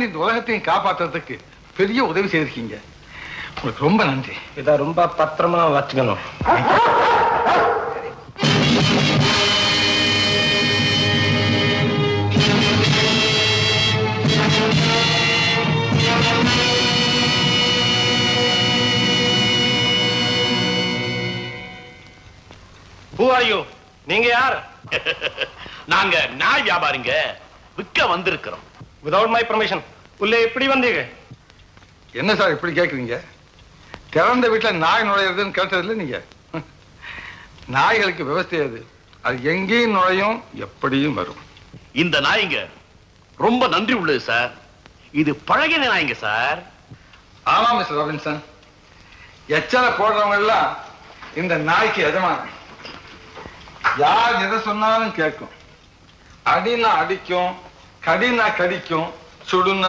இந்த உலகத்தையும் காப்பாற்றுறதுக்கு பெரிய உதவி செய்திருக்கீங்க. உங்களுக்கு ரொம்ப நன்றி. இதை ரொம்ப பத்திரமா வச்சுக்கணும். Who are you? நீங்க யார்? நாங்க நாய் வியாபாரிங்க, விற்க வந்திருக்கிறோம். Without my permission. உள்ளே எப்படி வந்தீங்க? என்ன சார் இப்படி கேட்குறீங்க? திறந்த வீட்டில் நாய் நுழையிறதுன்னு கேட்டதில்லை நீங்க? நாய்களுக்கு விவசாய அது எங்கேயும் நுழையும், எப்படியும் வரும். இந்த நாய்ங்க ரொம்ப நன்றி உள்ளது சார். இது பழகின நாய்ங்க சார். ஆமா மிஸ்டர் ராபின்சன், எச்சலை போடுறவங்க எல்லாம் இந்த நாய்க்கு எஜமானன். யார் எதை சொன்னாலும் கேட்கும். அடினா அடிக்கும், கடினா கடிக்கும், சுடுனா